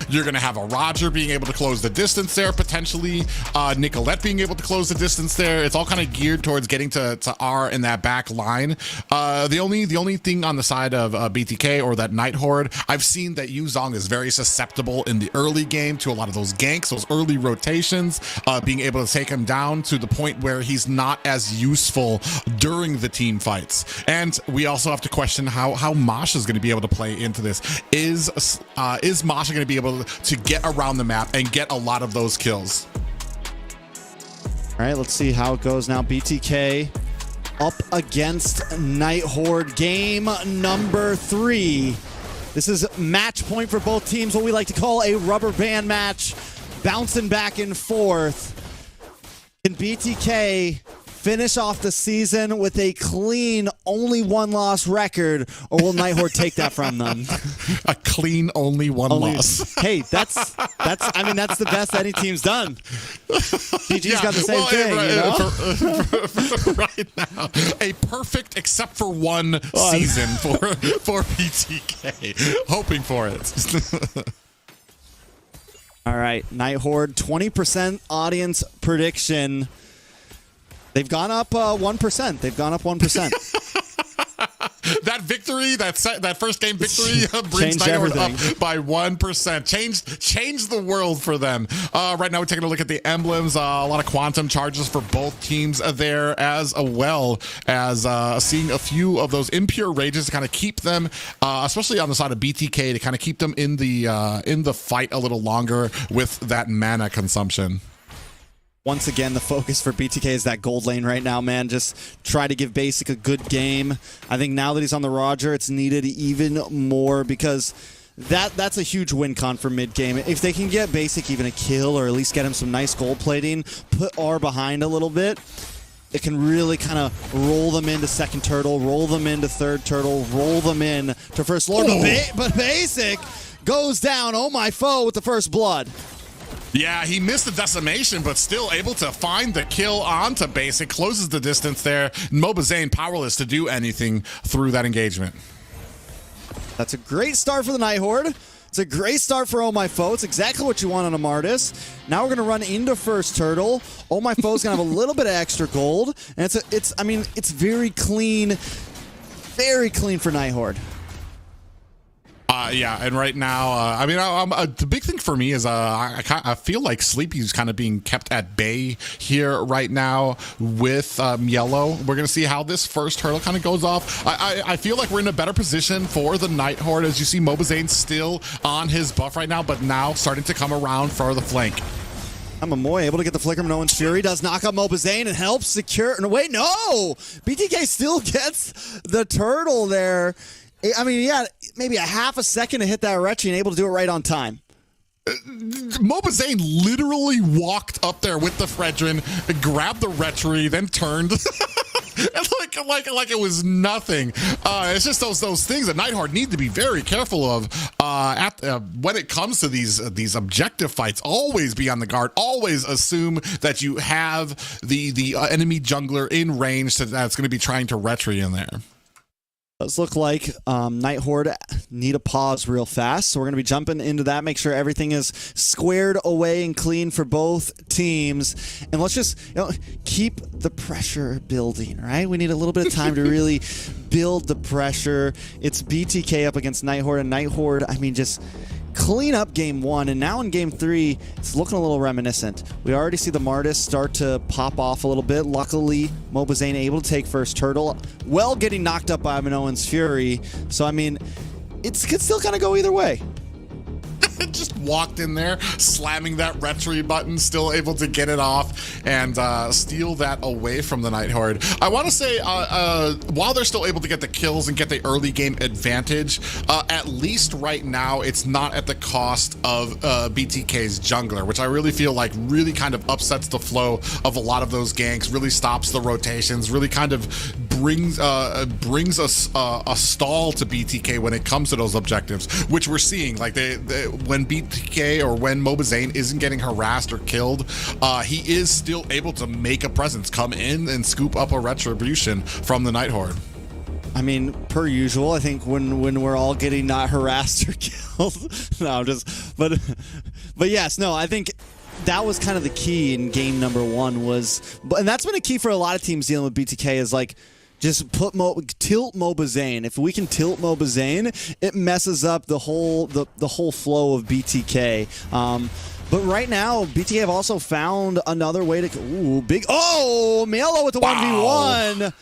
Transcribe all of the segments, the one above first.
You're going to have a Roger being able to close the distance there, potentially Nicolette being able to close the distance there. It's all kind of geared towards getting to R in that back line. The only thing on the side of BTK or that Night Horde, I've seen that Yuzong is very susceptible in the early game to a lot of those ganks, those early rotations, being able to take him down to the point where he's not as useful during the team fights. And we also have to question how Masha is going to be able to play into this. Is Masha going to be able to get around the map and get a lot of those kills? All right, let's see how it goes now. BTK up against Night Horde, game number 3. This is match point for both teams, what we like to call a rubber band match, bouncing back and forth. Can BTK finish off the season with a clean, only 1-loss record, or will Night Horde take that from them? A clean, only one loss. Hey, that's the best any team's done. GG's got the same thing, you know? Right now, a perfect except for one season for BTK. Hoping for it. All right, Night Horde, 20% audience prediction. They've gone up 1%. They've gone up 1%. That victory, that first game victory brings Night Horde up by 1%. Changed the world for them. Right now we're taking a look at the emblems. A lot of quantum charges for both teams there, as well as seeing a few of those impure rages to kind of keep them, especially on the side of BTK, to kind of keep them in the fight a little longer with that mana consumption. Once again, the focus for BTK is that gold lane right now, man. Just try to give Basic a good game. I think now that he's on the Roger, it's needed even more, because that's a huge win con for mid-game. If they can get Basic even a kill, or at least get him some nice gold plating, put R behind a little bit, it can really kind of roll them into second turtle, roll them into third turtle, roll them in to first lord. But Basic goes down, oh my foe, with the first blood. Yeah, he missed the decimation, but still able to find the kill onto Basic, closes the distance there. Mobazane powerless to do anything through that engagement. That's a great start for the Night Horde. It's a great start for Oh My Foe. It's exactly what you want on a Martis. Now we're going to run into first turtle. Oh My Foe's going to have a little bit of extra gold. And it's very clean for Night Horde. Yeah, and right now, the big thing for me is I feel like Sleepy's kind of being kept at bay here right now with Yellow. We're going to see how this first hurdle kind of goes off. I feel like we're in a better position for the Night Horde, as you see Mobazane still on his buff right now, but now starting to come around for the flank. Amamoy able to get the flicker. Nolan's Fury does knock out Mobazane and helps secure. No, wait, no! BTK still gets the turtle there. I mean, yeah, maybe a half a second to hit that retry and able to do it right on time. Mobazane literally walked up there with the Fredrin, grabbed the retry, then turned. like it was nothing. It's just those things that Night Horde need to be very careful of when it comes to these objective fights. Always be on the guard. Always assume that you have the enemy jungler in range that's going to be trying to retry in there. Does look like Night Horde need a pause real fast, so we're going to be jumping into that, make sure everything is squared away and clean for both teams. And let's just keep the pressure building, right? We need a little bit of time to really build the pressure. It's BTK up against Night Horde, and Night Horde, I mean, just clean up game 1, and now in game 3, it's looking a little reminiscent. We already see the Martis start to pop off a little bit. Luckily, Mobazane able to take first turtle, well getting knocked up by Minoan's Fury. So, I mean, it could still kind of go either way. Just walked in there, slamming that retry button, still able to get it off and steal that away from the Night Horde. I want to say, while they're still able to get the kills and get the early game advantage, at least right now, it's not at the cost of BTK's jungler, which I really feel like really kind of upsets the flow of a lot of those ganks, really stops the rotations, really kind of brings a stall to BTK when it comes to those objectives, which we're seeing. Like when BTK or when Mobazane isn't getting harassed or killed, he is still able to make a presence, come in and scoop up a retribution from the Night Horde. I mean, per usual, I think when we're all getting not harassed or killed. No, I'm just, but yes, no, I think that was kind of the key in game number 1 was, and that's been a key for a lot of teams dealing with BTK is like, just tilt Mobazane. If we can tilt Mobazane, it messes up the whole flow of BTK. But right now, BTK have also found another way to, Mielo with the 1v1.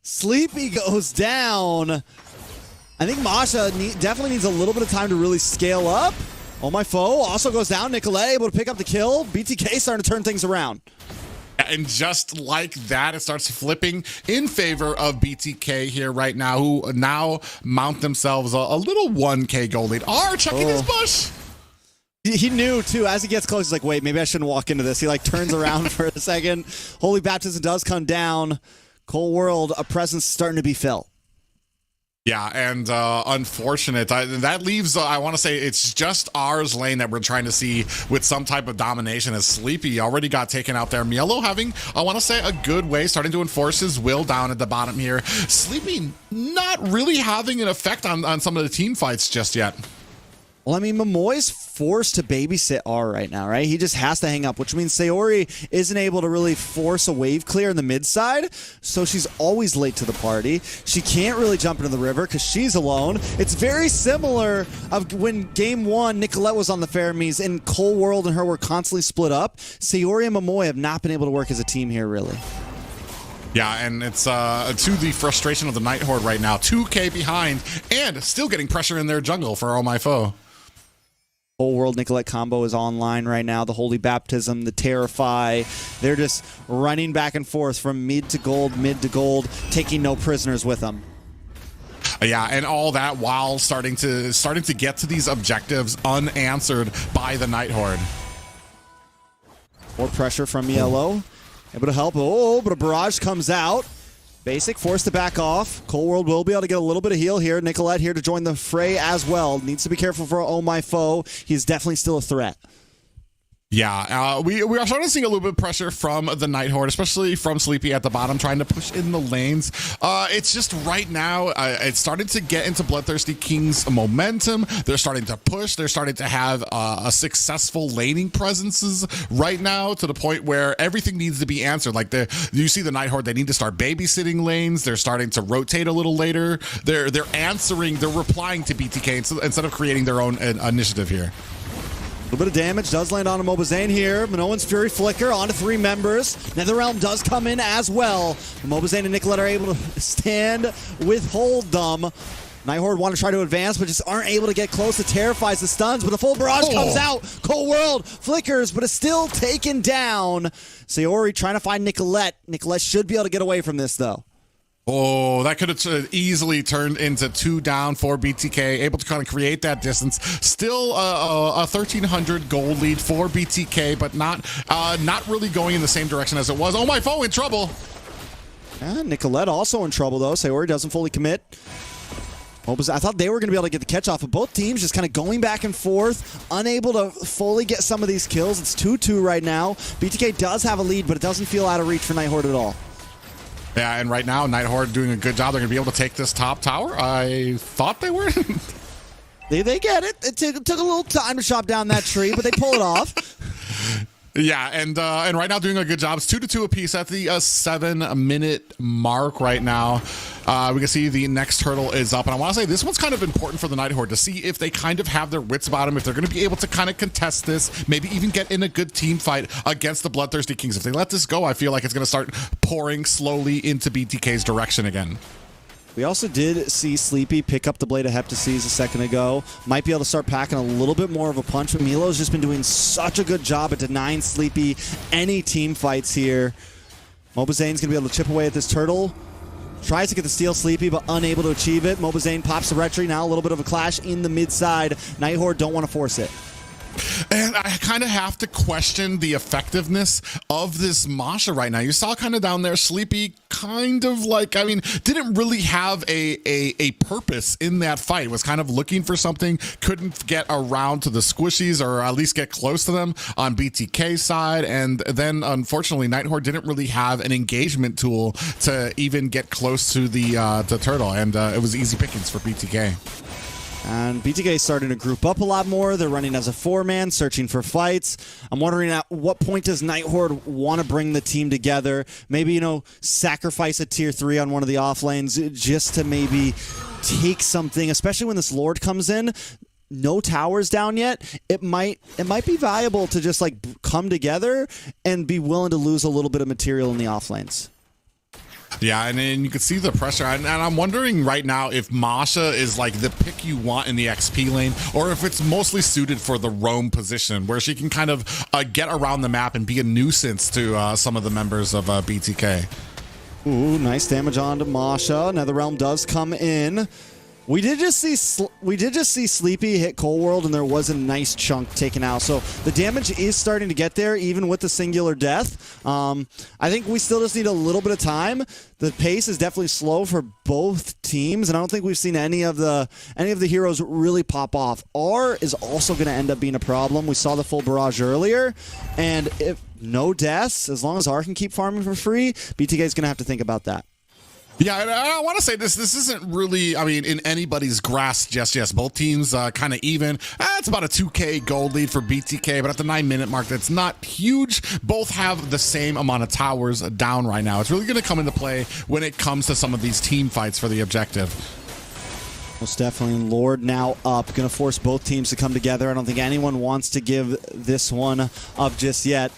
Sleepy goes down. I think Masha definitely needs a little bit of time to really scale up. Oh, my foe also goes down. Nicolette able to pick up the kill. BTK starting to turn things around. And just like that, it starts flipping in favor of BTK here right now, who now mount themselves a little 1K gold lead. R checking his bush. He knew, too, as he gets close, he's like, wait, maybe I shouldn't walk into this. He, like, turns around for a second. Holy Baptism does come down. Cold World, a presence starting to be felt. Yeah, and unfortunate. That leaves, I want to say, it's just ours lane that we're trying to see with some type of domination as Sleepy already got taken out there. Mielo having, I want to say, a good way, starting to enforce his will down at the bottom here. Sleepy not really having an effect on some of the team fights just yet. Well, I mean, Momoy's forced to babysit R right now, right? He just has to hang up, which means Sayori isn't able to really force a wave clear in the mid side, so she's always late to the party. She can't really jump into the river because she's alone. It's very similar of when game 1, Nicolette was on the Ferromies and Cold World and her were constantly split up. Sayori and Momoy have not been able to work as a team here, really. Yeah, and it's to the frustration of the Night Horde right now. 2K behind and still getting pressure in their jungle for Oh My Foe. Whole World Nicolette combo is online right now. The Holy Baptism, the Terrify. They're just running back and forth from mid to gold, taking no prisoners with them. Yeah, and all that while starting to get to these objectives unanswered by the Night Horde. More pressure from Mielo. Able to help. Oh, but a barrage comes out. Basic forced to back off. Cold World will be able to get a little bit of heal here. Nicolette here to join the fray as well. Needs to be careful for Oh My Foe. He's definitely still a threat. Yeah, we are starting to see a little bit of pressure from the Night Horde, especially from Sleepy at the bottom, trying to push in the lanes. It's just right now, it's starting to get into BloodThirstyKings momentum. They're starting to push. They're starting to have a successful laning presences right now to the point where everything needs to be answered. Like you see the Night Horde, they need to start babysitting lanes. They're starting to rotate a little later. They're answering, they're replying to BTK instead of creating their own initiative here. A little bit of damage does land on a Mobazane here. Minoan's Fury Flicker onto 3 members. NetherRealm does come in as well. Mobazane and Nicolette are able to stand, withhold them. Night Horde want to try to advance, but just aren't able to get close. It terrifies the stuns, but the full barrage comes out. Cold World flickers, but is still taken down. Sayori trying to find Nicolette. Nicolette should be able to get away from this, though. Oh, that could have easily turned into 2 down for BTK, able to kind of create that distance. Still a 1,300 gold lead for BTK, but not really going in the same direction as it was. Oh My Foe in trouble. Nicolette also in trouble, though. Sayori doesn't fully commit. I thought they were going to be able to get the catch off, but both teams just kind of going back and forth, unable to fully get some of these kills. It's 2-2 right now. BTK does have a lead, but it doesn't feel out of reach for Night Horde at all. Yeah, and right now, Night Horde doing a good job. They're going to be able to take this top tower. I thought they were. They get it. It took a little time to chop down that tree, but they pull it off. Yeah, and right now doing a good job. It's 2-2 apiece at the 7-minute mark right now. We can see the next hurdle is up, and I want to say this one's kind of important for the Night Horde to see if they kind of have their wits about them, if they're going to be able to kind of contest this, maybe even get in a good team fight against the BloodThirstyKings. If they let this go, I feel like it's going to start pouring slowly into BTK's direction again. We also did see Sleepy pick up the Blade of Heptases a second ago. Might be able to start packing a little bit more of a punch, but Milo's just been doing such a good job at denying Sleepy any team fights here. Mobazane's going to be able to chip away at this turtle. Tries to get the steal Sleepy, but unable to achieve it. Mobazane pops the retry. Now a little bit of a clash in the mid side. Night Horde don't want to force it. And I kind of have to question the effectiveness of this Masha right now. You saw kind of down there, Sleepy kind of like, I mean, didn't really have a purpose in that fight. Was kind of looking for something, couldn't get around to the squishies or at least get close to them on BTK's side. And then unfortunately, Night Horde didn't really have an engagement tool to even get close to the turtle. And it was easy pickings for BTK. And BTK is starting to group up a lot more. They're running as a 4-man, searching for fights. I'm wondering at what point does Night Horde want to bring the team together? Maybe, you know, sacrifice a tier 3 on one of the off lanes just to maybe take something, especially when this Lord comes in. No towers down yet. It might be valuable to just like come together and be willing to lose a little bit of material in the off lanes. Yeah, and then you can see the pressure. And I'm wondering right now if Masha is like the pick you want in the XP lane, or if it's mostly suited for the roam position, where she can kind of get around the map and be a nuisance to some of the members of BTK. Ooh, nice damage onto Masha. NetherRealm does come in. We did just see Sleepy hit Cold World, and there was a nice chunk taken out. So the damage is starting to get there, even with the singular death. I think we still just need a little bit of time. The pace is definitely slow for both teams, and I don't think we've seen any of the heroes really pop off. R is also going to end up being a problem. We saw the full barrage earlier, and if no deaths, as long as R can keep farming for free, BTK is going to have to think about that. Yeah, and I want to say this isn't really, I mean, in anybody's grasp just yet. Both teams kind of even. It's about a 2K gold lead for BTK, but at the 9-minute mark, that's not huge. Both have the same amount of towers down right now. It's really going to come into play when it comes to some of these team fights for the objective. Most definitely. Lord now up. Going to force both teams to come together. I don't think anyone wants to give this one up just yet.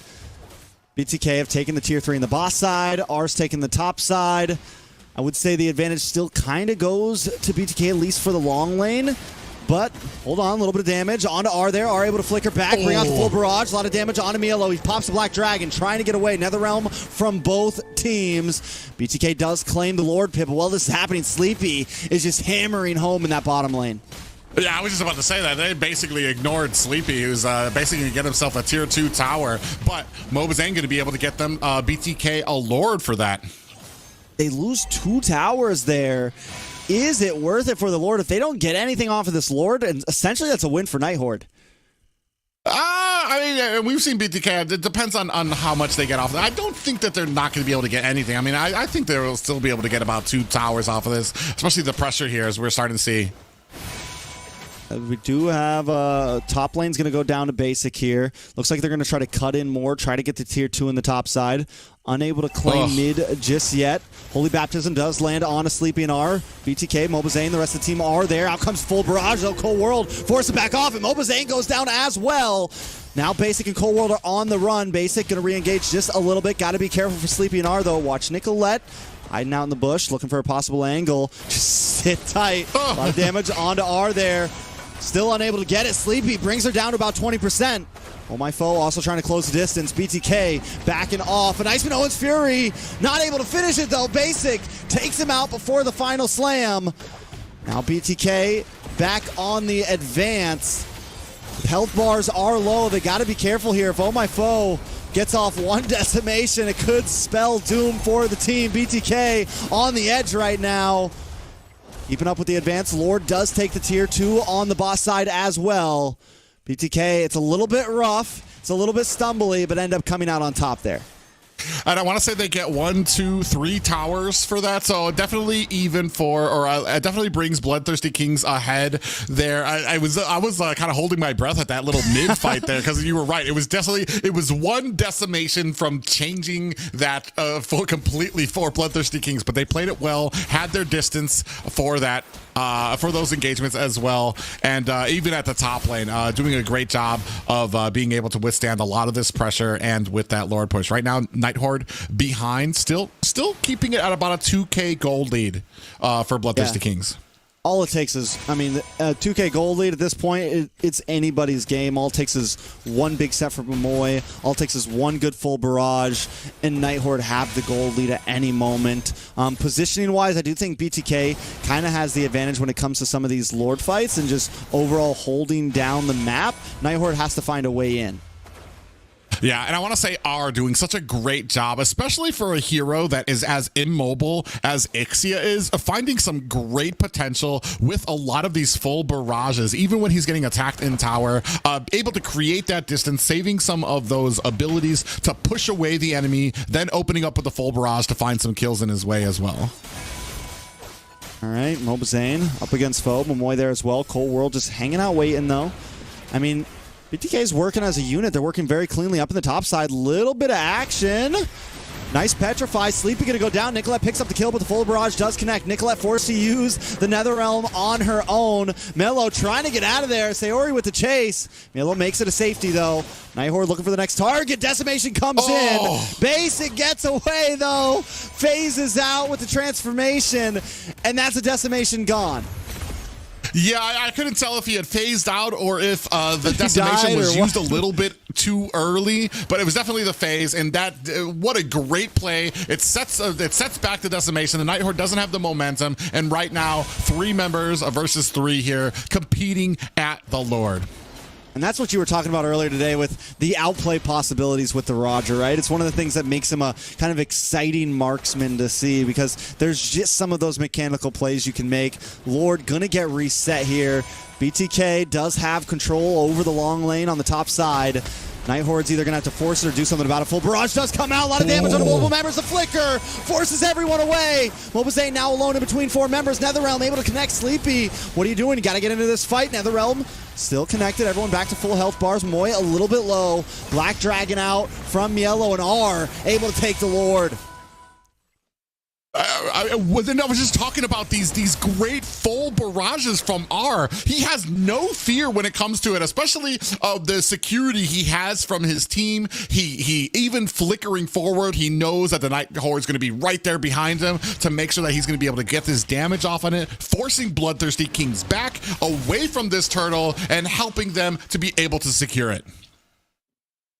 BTK have taken the tier 3 in the boss side. R's taking the top side. I would say the advantage still kind of goes to BTK, at least for the long lane. But, hold on, a little bit of damage onto R there. R able to flicker back, bring out the full barrage. A lot of damage onto Mielo. He pops the Black Dragon, trying to get away. NetherRealm from both teams. BTK does claim the Lord pit, but while this is happening, Sleepy is just hammering home in that bottom lane. Yeah, I was just about to say that. They basically ignored Sleepy, who's basically going to get himself a tier 2 tower. But Mobazane going to be able to get them BTK a Lord for that. They lose 2 towers there. Is it worth it for the Lord if they don't get anything off of this Lord? And essentially, that's a win for Night Horde. I mean, we've seen BTK. It depends on how much they get off. I don't think that they're not going to be able to get anything. I mean, I think they'll still be able to get about 2 towers off of this, especially the pressure here as we're starting to see. We do have top lane's going to go down to basic here. Looks like they're going to try to cut in more, try to get to tier 2 in the top side. Unable to claim mid just yet. Holy Baptism does land on a Sleepy and R. BTK, Mobazane, the rest of the team are there. Out comes full barrage, though. Cold World forced to back off, and Mobazane goes down as well. Now Basic and Cold World are on the run. Basic going to re-engage just a little bit. Got to be careful for Sleepy and R, though. Watch Nicolette hiding out in the bush, looking for a possible angle. Just sit tight. A lot of damage onto R there. Still unable to get it. Sleepy brings her down to about 20%. Oh, my foe also trying to close the distance. BTK backing off. And Iceman Owens Fury not able to finish it, though. Basic takes him out before the final slam. Now BTK back on the advance. Health bars are low. They got to be careful here. If Oh My Foe gets off 1 decimation, it could spell doom for the team. BTK on the edge right now. Keeping up with the advance. Lord does take the tier 2 on the boss side as well. BTK, it's a little bit rough. It's a little bit stumbly, but end up coming out on top there. And I want to say they get 1, 2, 3 towers for that, so definitely even for, or it definitely brings BloodThirstyKings ahead there. I was kind of holding my breath at that little mid fight there, because you were right. It was 1 decimation from changing that completely for BloodThirstyKings, but they played it well, had their distance for that. For those engagements as well, and even at the top lane, doing a great job of being able to withstand a lot of this pressure and with that Lord push. Right now, Night Horde behind, still keeping it at about a 2K gold lead for BloodThirstyKings. all it takes is, I mean, 2K gold lead at this point, it's anybody's game. All it takes is one big set from Momoy. All it takes is one good full barrage, and Night Horde have the gold lead at any moment. Positioning-wise, I do think BTK kind of has the advantage when it comes to some of these Lord fights and just overall holding down the map. Night Horde has to find a way in. Yeah, and I want to say R doing such a great job, especially for a hero that is as immobile as Ixia is, finding some great potential with a lot of these full barrages, even when he's getting attacked in tower, able to create that distance, saving some of those abilities to push away the enemy, then opening up with the full barrage to find some kills in his way as well. All right, Mobazane up against Foe. Momoy there as well. Cold World just hanging out waiting, though. I mean, BTK is working as a unit. They're working very cleanly up in the top side. Little bit of action. Nice Petrify. Sleepy going to go down. Nicolette picks up the kill, but the full barrage does connect. Nicolette forced to use the Netherrealm on her own. Melo trying to get out of there. Sayori with the chase. Melo makes it a safety, though. Night Horde looking for the next target. Decimation comes in. Basic gets away, though. Phases out with the transformation, and that's a Decimation gone. Yeah, I couldn't tell if he had phased out or if the decimation was used a little bit too early, but it was definitely the phase, and that what a great play. It sets back the decimation. The Night Horde doesn't have the momentum, and right now 3 members versus 3 here competing at the Lord. And that's what you were talking about earlier today with the outplay possibilities with the Roger, right? It's one of the things that makes him a kind of exciting marksman to see, because there's just some of those mechanical plays you can make. Lord gonna get reset here. BTK does have control over the long lane on the top side. Night Horde's either going to have to force it or do something about it. Full barrage does come out. A lot of damage on the multiple members. The flicker forces everyone away. Mobazane now alone in between 4 members. Netherrealm able to connect Sleepy. What are you doing? You got to get into this fight. Netherrealm still connected. Everyone back to full health bars. Moy a little bit low. Black Dragon out from Mielo, and R able to take the Lord. I was just talking about these great full barrages from R. He has no fear when it comes to it, especially the security he has from his team. He even flickering forward, he knows that the Night Horde is going to be right there behind him to make sure that he's going to be able to get this damage off on it, forcing BloodThirstyKings back away from this turtle and helping them to be able to secure it.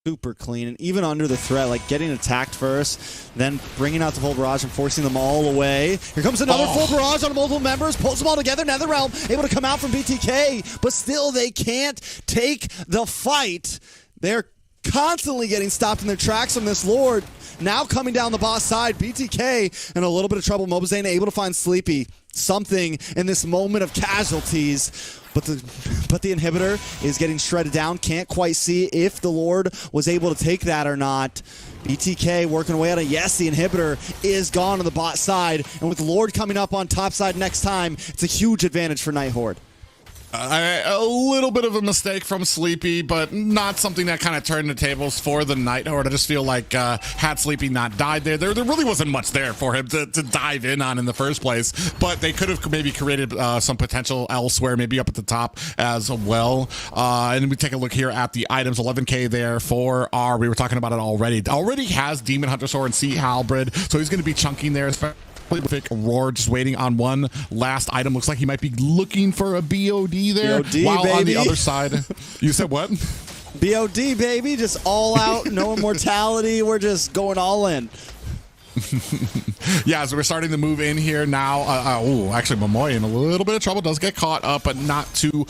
Super clean, and even under the threat, like getting attacked first, then bringing out the full barrage and forcing them all away. Here comes another full barrage on multiple members, pulls them all together. Netherrealm able to come out from BTK, but still they can't take the fight. They're constantly getting stopped in their tracks from this Lord. Now coming down the boss side, BTK in a little bit of trouble. Mobazane able to find Sleepy something in this moment of casualties. But the inhibitor is getting shredded down. Can't quite see if the Lord was able to take that or not. BTK working away on it. Yes, the inhibitor is gone on the bot side. And with the Lord coming up on top side next time, it's a huge advantage for Night Horde. A little bit of a mistake from Sleepy, but not something that kind of turned the tables for the Night Horde. I just feel like had Sleepy not died there really wasn't much there for him to dive in on in the first place, but they could have maybe created some potential elsewhere, maybe up at the top as well. And we take a look here at the items. 11K there for R. We were talking about it already. Already has Demon Hunter Sword and Sea Halberd, so he's going to be chunking there, especially with Roar just waiting on one last item. Looks like he might be looking for a BOD there. BOD, while baby. On the other side, you said what? BOD, baby, just all out, no immortality. We're just going all in. Yeah, so we're starting to move in here now. Actually, Momoy in a little bit of trouble. Does get caught up, but not too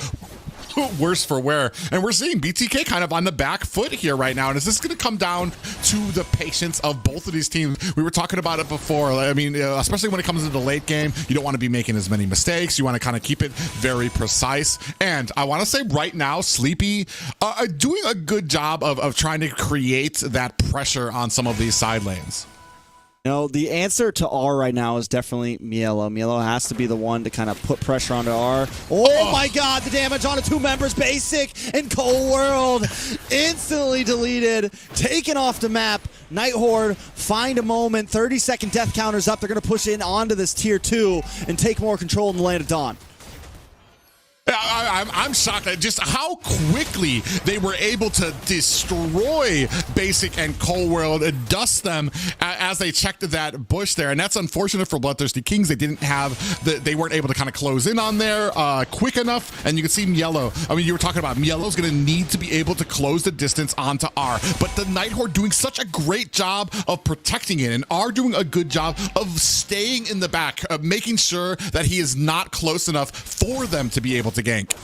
worse for wear. And we're seeing BTK kind of on the back foot here right now. And is this going to come down to the patience of both of these teams? We were talking about it before. I mean, especially when it comes into the late game, you don't want to be making as many mistakes. You want to kind of keep it very precise. And I want to say right now, Sleepy doing a good job of trying to create that pressure on some of these side lanes. No, the answer to R right now is definitely Mielo. Mielo has to be the one to kind of put pressure onto R. Oh my god, the damage on the 2 members, Basic and Cold World. Instantly deleted, taken off the map. Night Horde find a moment, 30-second death counters up. They're going to push in onto this tier 2 and take more control in the Land of Dawn. I'm shocked at just how quickly they were able to destroy Basic and Cold World and dust them as they checked that bush there. And that's unfortunate for BloodThirstyKings. They weren't able to kind of close in on there quick enough. And you can see Mielo. I mean, you were talking about Mielo's going to need to be able to close the distance onto R. But the Night Horde doing such a great job of protecting it, and R doing a good job of staying in the back, making sure that he is not close enough for them to be able to gank.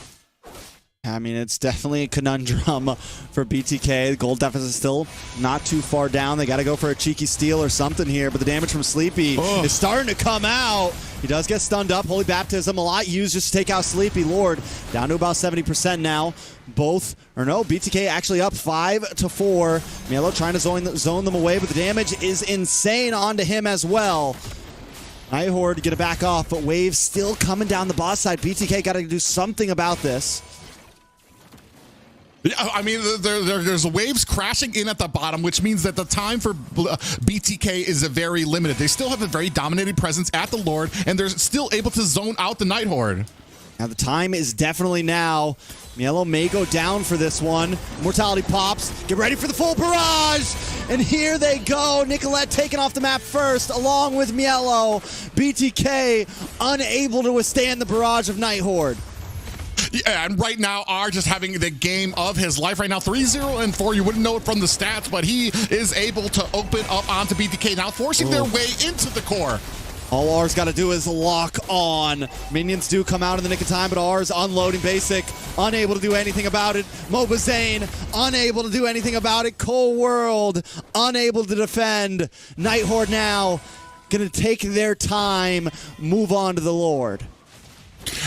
I mean, it's definitely a conundrum for BTK. The gold deficit is still not too far down. They got to go for a cheeky steal or something here, but the damage from Sleepy is starting to come out. He does get stunned up. Holy Baptism, a lot used just to take out Sleepy. Lord, down to about 70% now. BTK actually up 5-4. Mielo trying to zone them away, but the damage is insane onto him as well. Night Horde get it back off, but waves still coming down the boss side. BTK got to do something about this. Yeah, I mean, there's waves crashing in at the bottom, which means that the time for BTK is very limited. They still have a very dominated presence at the Lord, and they're still able to zone out the Night Horde. Now the time is definitely now. Mielo may go down for this one. Mortality pops. Get ready for the full barrage. And here they go. Nicolette taken off the map first, along with Mielo. BTK unable to withstand the barrage of Night Horde. Yeah, and right now, R just having the game of his life right now. 3-0-4. You wouldn't know it from the stats, but he is able to open up onto BTK now, forcing their way into the core. All R's got to do is lock on. Minions do come out in the nick of time, but R's unloading Basic, unable to do anything about it. Mobazane, unable to do anything about it. Cold World, unable to defend. Night Horde now going to take their time, move on to the Lord.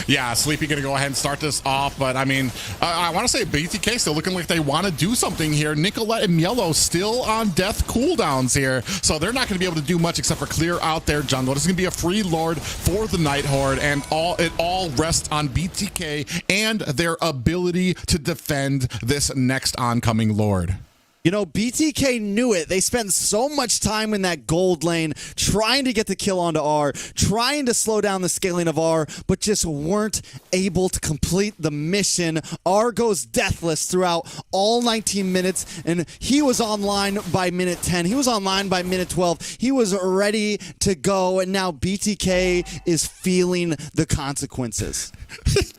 Yeah, Sleepy going to go ahead and start this off, but I mean, I want to say BTK still looking like they want to do something here. Nicolette and Mielo still on death cooldowns here, so they're not going to be able to do much except for clear out their jungle. This is going to be a free Lord for the Night Horde, and it all rests on BTK and their ability to defend this next oncoming Lord. You know, BTK knew it. They spent so much time in that gold lane trying to get the kill onto R, trying to slow down the scaling of R, but just weren't able to complete the mission. R goes deathless throughout all 19 minutes, and he was online by minute 10. He was online by minute 12. He was ready to go, and now BTK is feeling the consequences.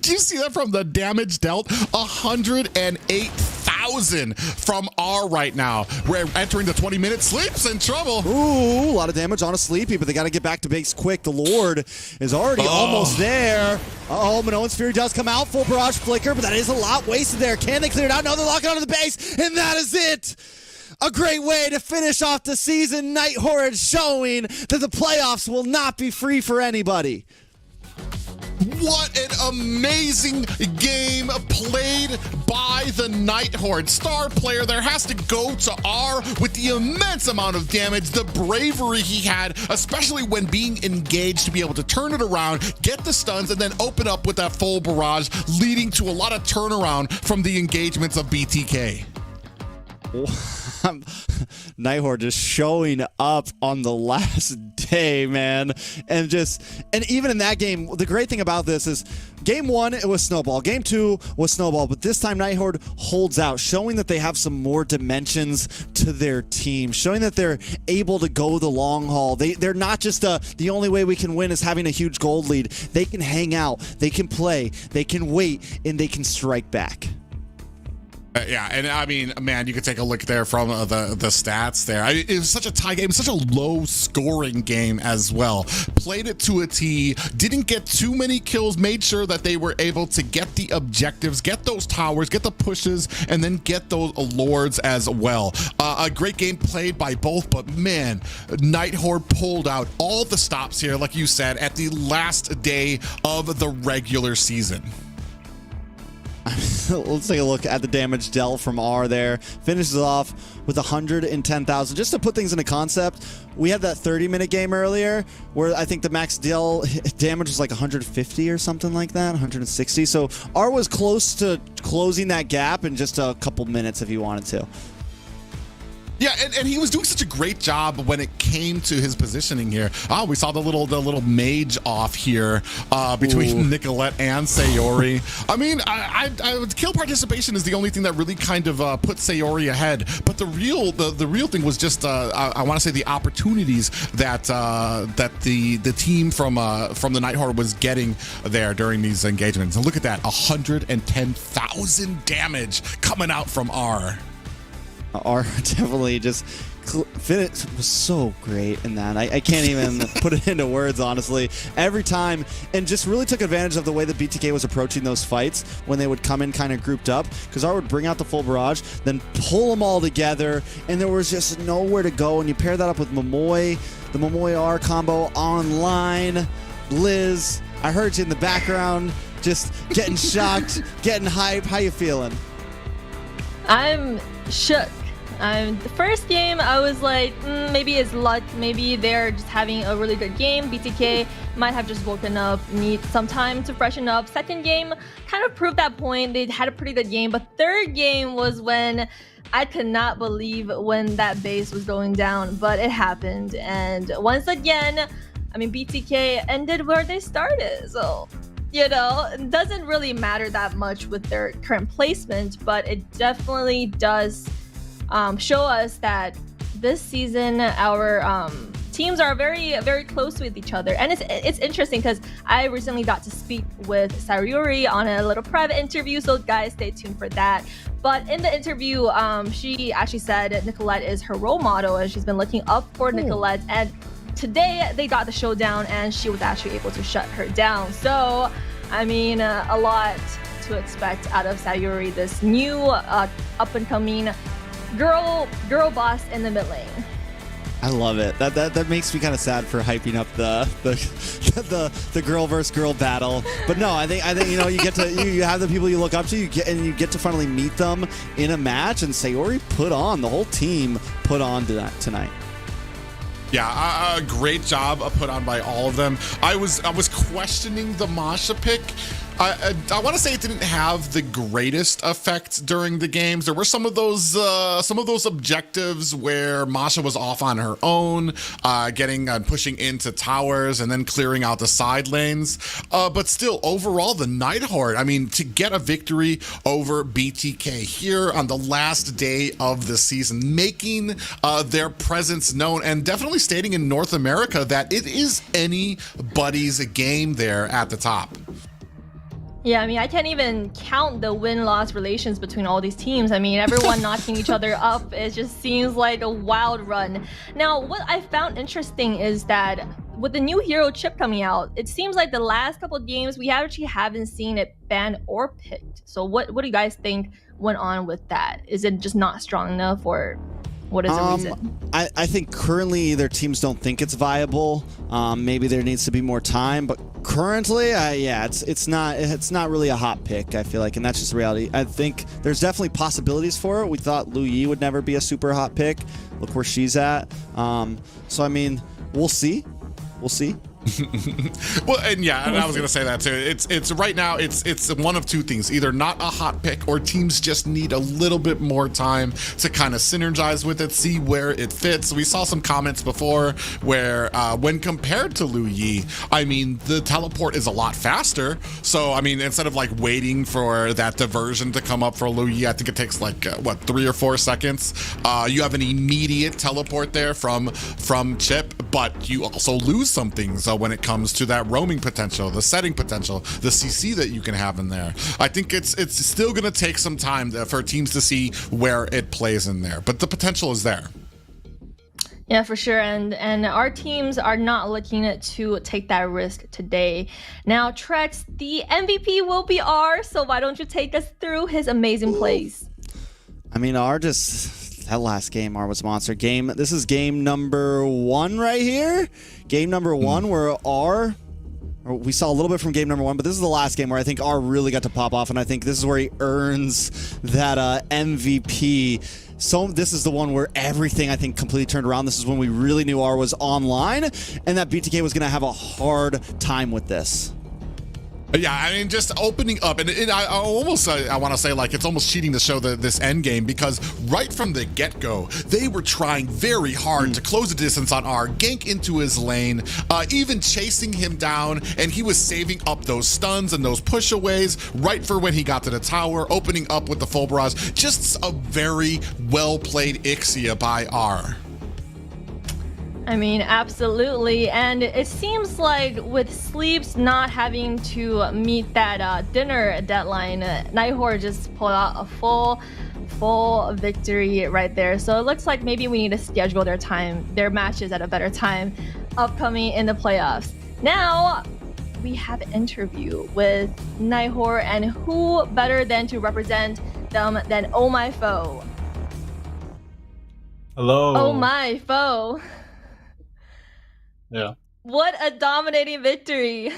Do you see that from the damage dealt? 108,000 from R right now. We're entering the 20-minute. Sleep's in trouble. Ooh, a lot of damage on a Sleepy, but they got to get back to base quick. The Lord is already almost there. Uh-oh, Minoan's Fury does come out. Full barrage flicker, but that is a lot wasted there. Can they clear it out? No, they're locking onto the base, and that is it. A great way to finish off the season. Night Horde showing that the playoffs will not be free for anybody. What an amazing game played by the Night Horde. Star player there has to go to R with the immense amount of damage, the bravery he had, especially when being engaged to be able to turn it around, get the stuns, and then open up with that full barrage, leading to a lot of turnaround from the engagements of BTK. Night Horde just showing up on the last day, man. And even in that game, the great thing about this is game 1, it was Snowball. Game 2 was Snowball, but this time Night Horde holds out, showing that they have some more dimensions to their team, showing that they're able to go the long haul. They're not just the only way we can win is having a huge gold lead. They can hang out, they can play, they can wait, and they can strike back. Yeah, and I mean, man, you could take a look there from the stats there. It was such a tie game, such a low-scoring game as well. Played it to a T, didn't get too many kills, made sure that they were able to get the objectives, get those towers, get the pushes, and then get those lords as well. A great game played by both, but man, Night Horde pulled out all the stops here, like you said, at the last day of the regular season. Let's take a look at the damage dealt from R there. Finishes off with 110,000. Just to put things into concept, we had that 30-minute game earlier where I think the max deal damage was like 150 or something like that, 160. So R was close to closing that gap in just a couple minutes if he wanted to. Yeah, and he was doing such a great job when it came to his positioning here. Oh, we saw the little mage off here between Nicolette and Sayori. I mean, kill participation is the only thing that really kind of put Sayori ahead. But the real thing was just I want to say the opportunities that the team from the Night Horde was getting there during these engagements. And look at that, 110,000 damage coming out from R. R definitely just Finish was so great in that. I can't even put it into words, honestly. Every time, and just really took advantage of the way that BTK was approaching those fights when they would come in kind of grouped up, because I would bring out the full barrage, then pull them all together, and there was just nowhere to go. And you pair that up with Momoy, the Momoy R combo online. Liz, I heard you in the background, just getting shocked, getting hype. How you feeling? I'm shook. The first game, I was like, maybe it's luck. Maybe they're just having a really good game. BTK might have just woken up, need some time to freshen up. Second game kind of proved that point. They had a pretty good game. But third game was when I could not believe when that base was going down. But it happened. And once again, I mean, BTK ended where they started. So, you know, it doesn't really matter that much with their current placement. But it definitely does show us that this season our teams are very, very close with each other. And it's interesting because I recently got to speak with Sayori on a little private interview, so guys, stay tuned for that. But in the interview, she actually said that Nicolette is her role model, and she's been looking up for Nicolette. And today they got the showdown, and she was actually able to shut her down. So, I mean, a lot to expect out of Sayori, this new up-and-coming girl boss in the mid lane. I love it. That makes me kind of sad for hyping up the girl versus girl battle. But no, I think you know, you get to you have the people you look up to, you get to finally meet them in a match, and Sayori the whole team put on to that tonight. Yeah, a great job put on by all of them. I was questioning the Masha pick. I want to say it didn't have the greatest effect during the games. There were some of those objectives where Masha was off on her own, pushing into towers and then clearing out the side lanes. But still, overall, the Night Horde, I mean, to get a victory over BTK here on the last day of the season, making their presence known, and definitely stating in North America that it is anybody's game there at the top. Yeah, I mean, I can't even count the win-loss relations between all these teams. I mean, everyone knocking each other up, it just seems like a wild run. Now, what I found interesting is that with the new hero chip coming out, it seems like the last couple of games, we actually haven't seen it banned or picked. So what do you guys think went on with that? Is it just not strong enough, or what is the reason? I think currently their teams don't think it's viable. Maybe there needs to be more time, but currently, yeah, it's not really a hot pick, I feel like, and that's just reality. I think there's definitely possibilities for it. We thought Lu Yi would never be a super hot pick. Look where she's at. So I mean, we'll see. We'll see. Well, and yeah, and I was gonna say that too. It's right now it's one of two things: either not a hot pick, or teams just need a little bit more time to kind of synergize with it, see where it fits. We saw some comments before where when compared to Lu Yi, I mean, the teleport is a lot faster. So I mean, instead of like waiting for that diversion to come up for Lu Yi, I think it takes like 3 or 4 seconds. You have an immediate teleport there from Chip, but you also lose some things when it comes to that roaming potential, the setting potential, the CC that you can have in there. I think it's still going to take some time for teams to see where it plays in there, but the potential is there. Yeah, for sure. And our teams are not looking to take that risk today. Now, Trex, the MVP will be R, so why don't you take us through his amazing plays? I mean, that last game, R was monster. This is game number 1 right here. Game number 1 where we saw a little bit from game number 1, but this is the last game where I think R really got to pop off, and I think this is where he earns that MVP. So this is the one where everything, I think, completely turned around. This is when we really knew R was online, and that BTK was going to have a hard time with this. Yeah, I mean, just opening up, and I almost, I want to say, like, it's almost cheating to show this end game, because right from the get-go, they were trying very hard to close the distance on R, gank into his lane, even chasing him down, and he was saving up those stuns and those pushaways right for when he got to the tower, opening up with the full barrage. Just a very well-played Ixia by R. I mean, absolutely. And it seems like with Sleeps not having to meet that dinner deadline, Nighthorde just pulled out a full victory right there. So it looks like maybe we need to schedule their matches at a better time upcoming in the playoffs. Now, we have an interview with Nighthorde, and who better than to represent them than Oh My Foe. Hello. Oh My Foe. Yeah. What a dominating victory.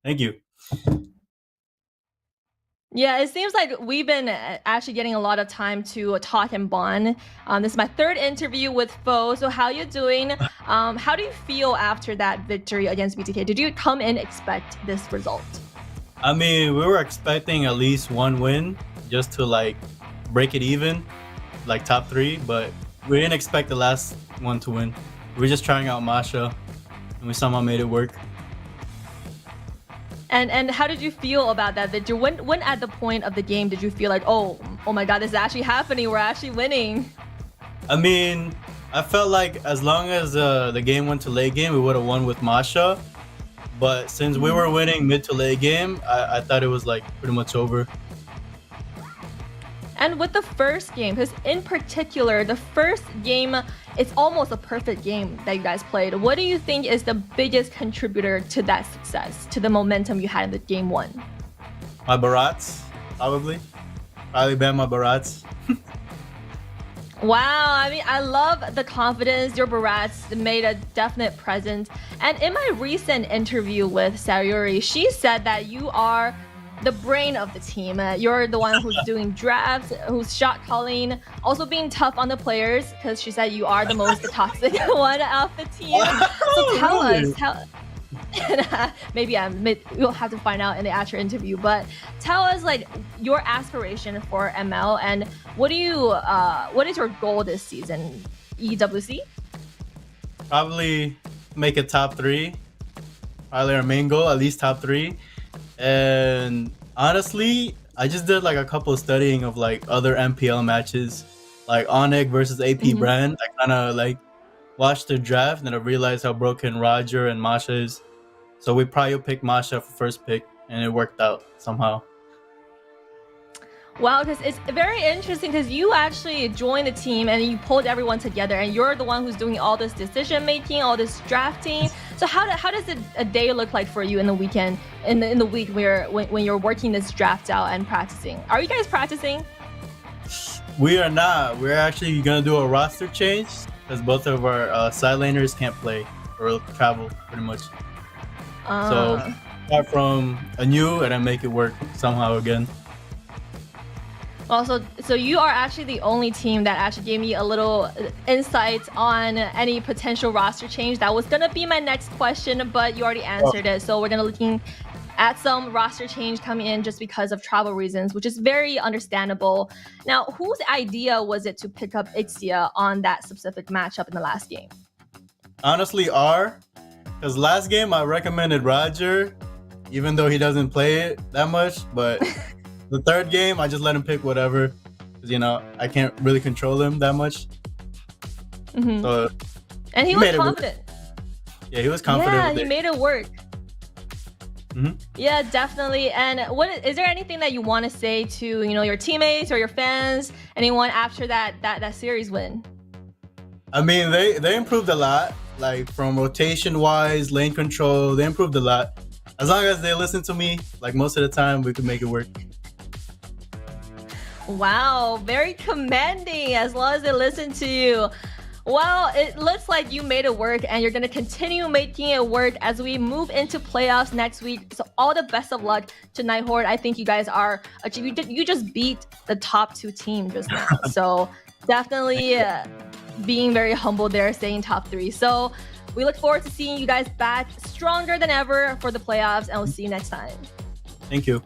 Thank you. Yeah, it seems like we've been actually getting a lot of time to talk and bond. This is my third interview with Foe. So how you doing? How do you feel after that victory against BTK? Did you come in expect this result? I mean, we were expecting at least one win just to like break it even, like top 3, but we didn't expect the last one to win. We were just trying out Masha, and we somehow made it work. And how did you feel about that victory? When at the point of the game did you feel like, oh my god, this is actually happening, we're actually winning? I mean, I felt like as long as the game went to late game, we would have won with Masha. But since we were winning mid to late game, I thought it was like pretty much over. And with the first game, because in particular, the first game, it's almost a perfect game that you guys played. What do you think is the biggest contributor to that success, to the momentum you had in the game 1? My Barats, probably. Probably ban my Barats. Wow, I mean, I love the confidence. Your Barats made a definite presence. And in my recent interview with Sayuri, she said that you are the brain of the team. You're the one who's doing drafts, who's shot calling, also being tough on the players, because she said you are the most toxic one of the team. So tell us, maybe you'll have to find out in the actual interview, but tell us like your aspiration for ML, and what is your goal this season? EWC? Probably make it top 3. Probably our main goal, at least top 3. And honestly, I just did like a couple of studying of like other MPL matches, like Onyx versus AP Brand. I kind of like watched the draft, and then I realized how broken Roger and Masha is. So we probably picked Masha for first pick, and it worked out somehow. Wow, because it's very interesting because you actually joined the team and you pulled everyone together, and you're the one who's doing all this decision making, all this drafting. So how does a day look like for you in the weekend, in the week when you're working this draft out and practicing? Are you guys practicing? We are not. We're actually gonna do a roster change because both of our side laners can't play or travel pretty much. So start from anew and then make it work somehow again. Also, so you are actually the only team that actually gave me a little insight on any potential roster change. That was gonna be my next question, but you already answered it. So we're gonna looking at some roster change coming in just because of travel reasons, which is very understandable. Now, whose idea was it to pick up Ixia on that specific matchup in the last game? Honestly, because last game I recommended Roger, even though he doesn't play it that much, but the third game, I just let him pick whatever, because, you know, I can't really control him that much. So, and he was confident. Yeah, he was confident. Yeah, he made it work. Yeah, definitely. And is there anything that you want to say to your teammates or your fans, anyone after that series win? I mean, they improved a lot, like from rotation wise, lane control. They improved a lot. As long as they listen to me, like most of the time, we could make it work. Wow, very commanding. As long as they listen to you. Well, it looks like you made it work, and you're going to continue making it work as we move into playoffs next week. So all the best of luck to Nighthorde. I think you guys are you just beat the top 2 team just now. So definitely being very humble there, staying top 3. So We look forward to seeing you guys back stronger than ever for the playoffs, and we'll see you next time. Thank you.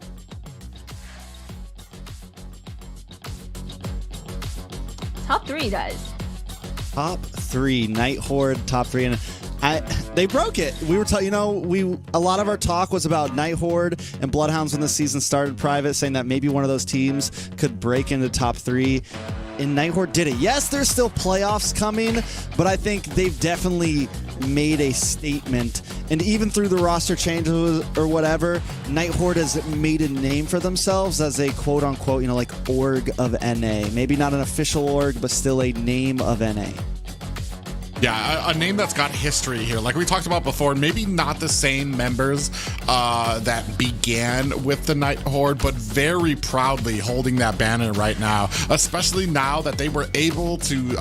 Top 3, guys. Top 3, Night Horde, top 3, and they broke it. We were a lot of our talk was about Night Horde and BloodHounds when the season started private, saying that maybe one of those teams could break into top 3. And Night Horde did it. Yes, there's still playoffs coming, but I think they've definitely made a statement. And even through the roster changes or whatever, Night Horde has made a name for themselves as a quote-unquote, like org of NA. Maybe not an official org, but still a name of NA. Yeah, a name that's got history here. Like we talked about before, maybe not the same members that began with the Night Horde, but very proudly holding that banner right now, especially now that they were able to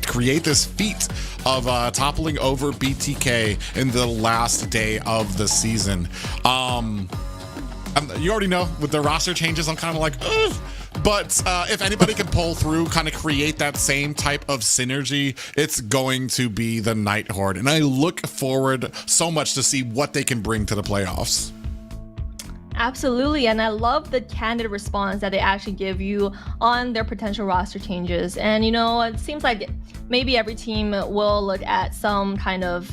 create this feat of toppling over BTK in the last day of the season. You already know with the roster changes, I'm kind of like, ugh. But if anybody can pull through, kind of create that same type of synergy, it's going to be the Night Horde. And I look forward so much to see what they can bring to the playoffs. Absolutely, and I love the candid response that they actually give you on their potential roster changes. And it seems like maybe every team will look at some kind of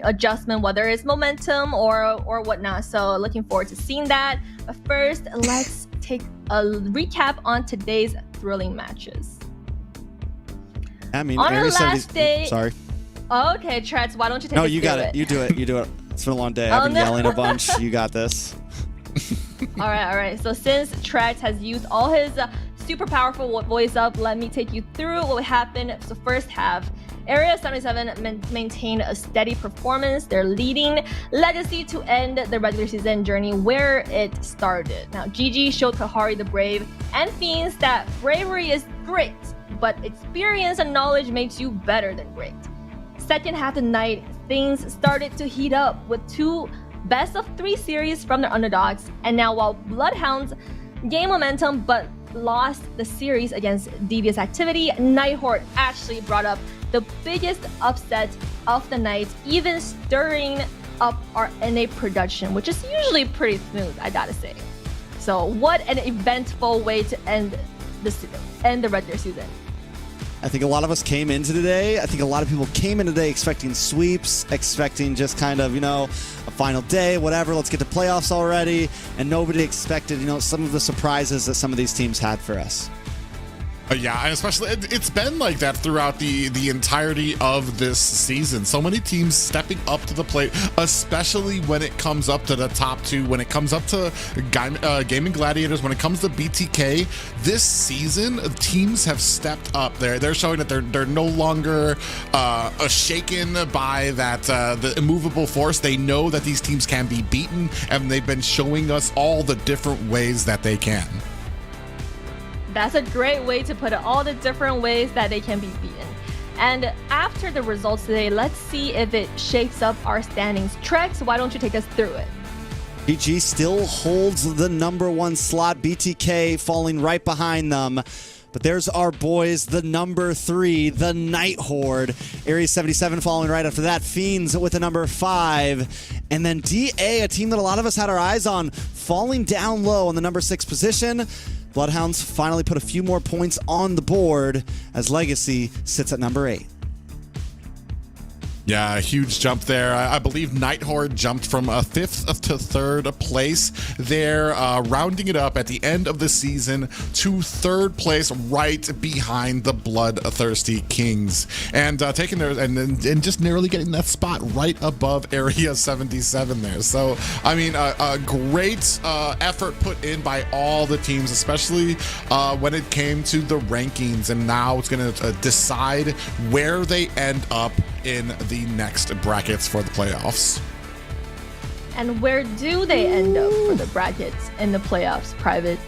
adjustment, whether it's momentum or whatnot. So looking forward to seeing that. But first, let's take a recap on today's thrilling matches. I mean, on our last day. Sorry. Okay, Trex, why don't you take No, us you through got it. You do it. You do it. It's been a long day. I've been yelling a bunch. You got this. All right. So since Trex has used all his super powerful voice up, let me take you through what happened. So first half, Area 77 maintained a steady performance. They're leading LEGACi to end the regular season journey where it started. Now, GG showed Kahari the Brave and FIENDS that bravery is great, but experience and knowledge makes you better than great. Second half of the night, things started to heat up with 2 best-of-3 series from their underdogs. And now while BloodHounds gained momentum but lost the series against Devious Activity, Night Horde actually brought up the biggest upset of the night, even stirring up our NA production, which is usually pretty smooth, I gotta say. So what an eventful way to end the regular season. I think a lot of us came into today. I think a lot of people came in today expecting sweeps, expecting just kind of, a final day, whatever. Let's get to playoffs already. And nobody expected, some of the surprises that some of these teams had for us. Yeah, and especially it's been like that throughout the entirety of this season. So many teams stepping up to the plate, especially when it comes up to the top 2, when it comes up to Gaimin Gladiators, when it comes to BTK. This season, teams have stepped up. They're showing that they're no longer shaken by that the immovable force. They know that these teams can be beaten, and they've been showing us all the different ways that they can. That's a great way to put it, all the different ways that they can be beaten. And after the results today, let's see if it shakes up our standings. Trex, why don't you take us through it? GG still holds the number 1 slot, BTK falling right behind them. But there's our boys, the number 3, the Night Horde. Area 77 following right after that. FIENDS with the number 5. And then DA, a team that a lot of us had our eyes on, falling down low on the number 6 position. BloodHounds finally put a few more points on the board as LEGACi sits at number 8. Yeah, a huge jump there. I believe Night Horde jumped from 5th to 3rd place there, rounding it up at the end of the season to 3rd place, right behind the BloodThirstyKings, and taking their and just narrowly getting that spot right above Area 77 there. So, I mean, a great effort put in by all the teams, especially when it came to the rankings, and now it's going to decide where they end up in the next brackets for the playoffs. And where do they end up for the brackets in the playoffs, Private?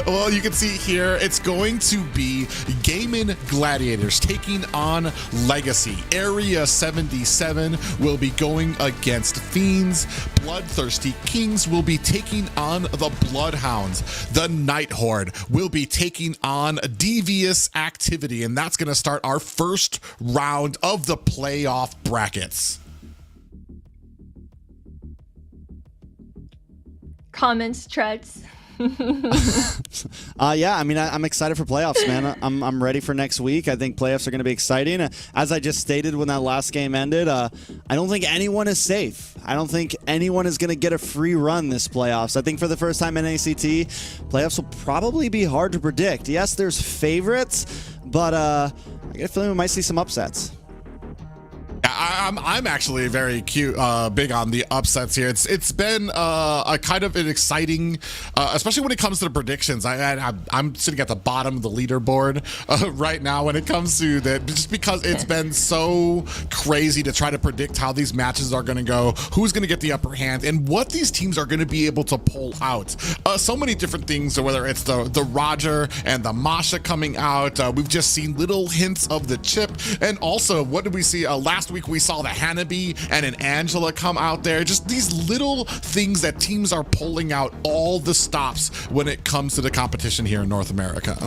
Well, you can see here, it's going to be Gaimin Gladiators taking on LEGACi. Area 77 will be going against FIENDS. BloodThirstyKings will be taking on the BloodHounds. The Night Horde will be taking on Devious activity, and that's going to start our first round of the playoff brackets. Comments, Trex. Yeah, I mean, I'm excited for playoffs, man. I'm ready for next week. I think playoffs are going to be exciting. As I just stated when that last game ended, I don't think anyone is safe. I don't think anyone is going to get a free run this playoffs. I think for the first time in NACT, playoffs will probably be hard to predict. Yes, there's favorites, but I get a feeling we might see some upsets. I'm actually very big on the upsets here. It's been a kind of an exciting, especially when it comes to the predictions. I'm sitting at the bottom of the leaderboard right now when it comes to that, just because it's been so crazy to try to predict how these matches are going to go, who's going to get the upper hand, and what these teams are going to be able to pull out. So many different things, whether it's the Roger and the Masha coming out. We've just seen little hints of the Chip, and also what did we see last week? We saw the Hanabi and an Angela come out there. Just these little things that teams are pulling out all the stops when it comes to the competition here in North America.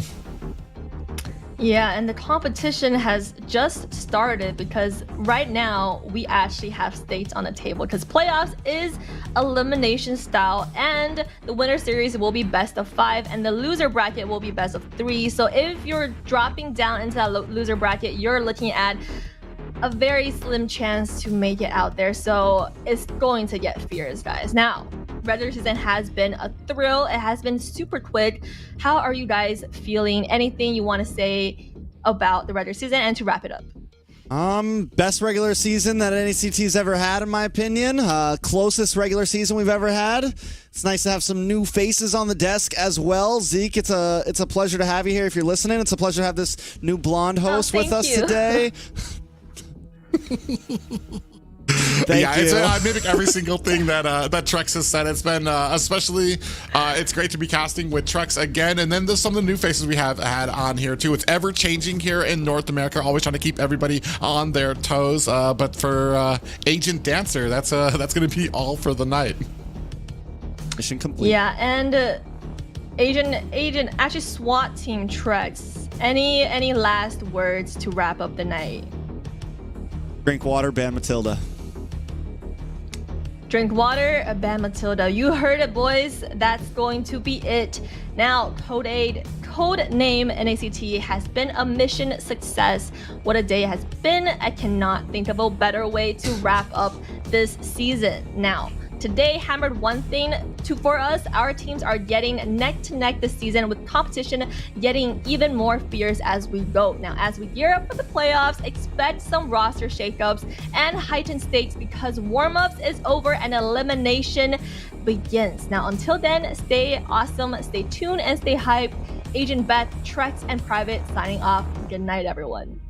Yeah, and the competition has just started because right now we actually have states on the table because playoffs is elimination style and the winner series will be best of 5 and the loser bracket will be best of 3. So if you're dropping down into that loser bracket, you're looking at a very slim chance to make it out there. So it's going to get fierce, guys. Now, regular season has been a thrill. It has been super quick. How are you guys feeling? Anything you want to say about the regular season and to wrap it up? Best regular season that NACT's ever had, in my opinion. Closest regular season we've ever had. It's nice to have some new faces on the desk as well. Zeke, it's a pleasure to have you here. If you're listening, it's a pleasure to have this new blonde host with us today. Yeah, I mimic every single thing that Trex has said. It's been especially it's great to be casting with Trex again, and then there's some of the new faces we have had on here too. It's ever changing here in North America, always trying to keep everybody on their toes. But for Agent Dancer, that's going to be all for the night. Mission complete. Yeah, and Agent, actually SWAT team Trex. Any last words to wrap up the night? Drink water, ban Matilda. Drink water, ban Matilda. You heard it, boys. That's going to be it. Now, code name NACT has been a mission success. What a day it has been. I cannot think of a better way to wrap up this season. Now, today hammered one thing for us. Our teams are getting neck to neck this season with competition getting even more fierce as we go. Now, as we gear up for the playoffs, expect some roster shakeups and heightened stakes because warm-ups is over and elimination begins. Now, until then, stay awesome, stay tuned, and stay hyped. Agent Beth, Trex, and Private signing off. Good night, everyone.